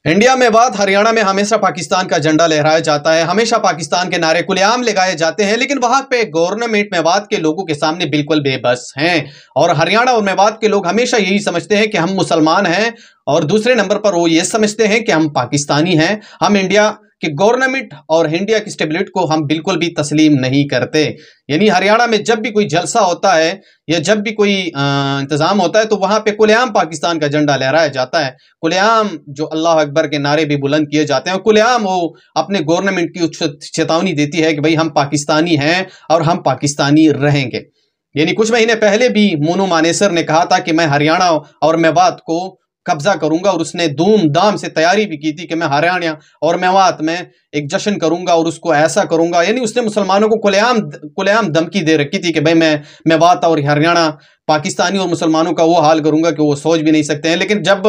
India में बात, हरियाणा में हमेशा पाकिस्तान का झंडा लहराया जाता है, हमेशा पाकिस्तान के नारे खुलेआम लगाए जाते हैं, लेकिन वहां पे गवर्नमेंट मेवात के लोगों के सामने बिल्कुल बेबस हैं। और हरियाणा और मेवात के लोग हमेशा यही समझते हैं कि हम मुसलमान हैं, और दूसरे नंबर पर वो ये समझते हैं कि हम पाकिस्तानी हैं। हम इंडिया कि गवर्नमेंट और इंडिया की स्टेबिलिटी को हम बिल्कुल भी तस्लीम नहीं करते। यानी हरियाणा में जब भी कोई जलसा होता है या जब भी कोई इंतजाम होता है तो वहां पे खुलेआम पाकिस्तान का झंडा लहराया जाता है। खुलेआम जो अल्लाह अकबर के नारे भी बुलंद किए जाते हैं, खुलेआम वो अपने गवर्नमेंट की चेतावनी देती है कि भाई हम पाकिस्तानी हैं और हम पाकिस्तानी रहेंगे। यानी कुछ महीने पहले भी मोनू मानेसर ने कहा था कि मैं हरियाणा और मेवात को कब्जा करूंगा, और उसने धूमधाम से तैयारी भी की थी कि मैं हरियाणा और मेवात में एक जश्न करूंगा और उसको ऐसा करूंगा। यानी उसने मुसलमानों को खुलेआम धमकी दे रखी थी कि भाई मैं मेवात और हरियाणा पाकिस्तानी और मुसलमानों का वो हाल करूंगा कि वो सोच भी नहीं सकते हैं। लेकिन जब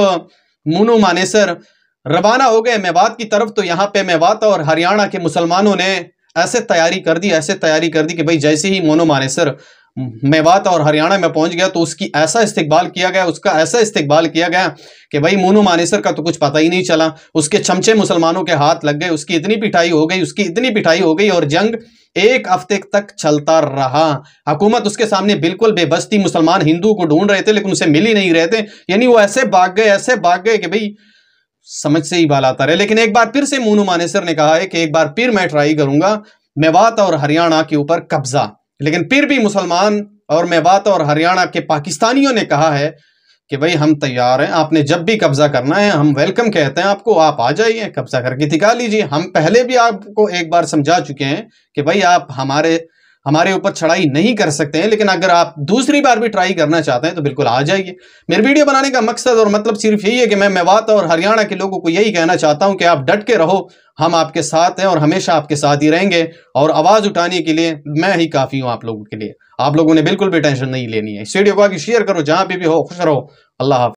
मोनू मानेसर रवाना हो गए मेवात की तरफ, तो यहाँ पे मेवात और हरियाणा के मुसलमानों ने ऐसे तैयारी कर दी कि भाई जैसे ही मोनू मानेसर मेवात और हरियाणा में पहुंच गया तो उसका ऐसा इस्तकबाल किया गया कि भाई मोनू मानेसर का तो कुछ पता ही नहीं चला। उसके चमचे मुसलमानों के हाथ लग गए, उसकी इतनी पिटाई हो गई और जंग एक हफ्ते तक चलता रहा। हुकूमत उसके सामने बिल्कुल बेबस थी। मुसलमान हिंदू को ढूंढ रहे थे लेकिन उसे मिल ही नहीं रहे थे। यानी वो ऐसे भाग गए कि भाई समझ से ही बाल आता रहे। लेकिन एक बार फिर से मोनू मानेसर ने कहा है कि एक बार फिर मैं ट्राई करूंगा मेवात और हरियाणा के ऊपर कब्जा। लेकिन फिर भी मुसलमान और मेवात और हरियाणा के पाकिस्तानियों ने कहा है कि भाई हम तैयार हैं, आपने जब भी कब्जा करना है हम वेलकम कहते हैं आपको, आप आ जाइए, कब्जा करके दिखा लीजिए। हम पहले भी आपको एक बार समझा चुके हैं कि भाई आप हमारे ऊपर चढ़ाई नहीं कर सकते हैं, लेकिन अगर आप दूसरी बार भी ट्राई करना चाहते हैं तो बिल्कुल आ जाइए। मेरे वीडियो बनाने का मकसद और मतलब सिर्फ यही है कि मैं मेवात और हरियाणा के लोगों को यही कहना चाहता हूं कि आप डट के रहो, हम आपके साथ हैं और हमेशा आपके साथ ही रहेंगे। और आवाज उठाने के लिए मैं ही काफी हूं आप लोगों के लिए। आप लोगों ने बिल्कुल भी टेंशन नहीं लेनी है। इस वीडियो को आगे शेयर करो, जहां पे भी हो खुश रहो। अल्लाह हाफ़िज़।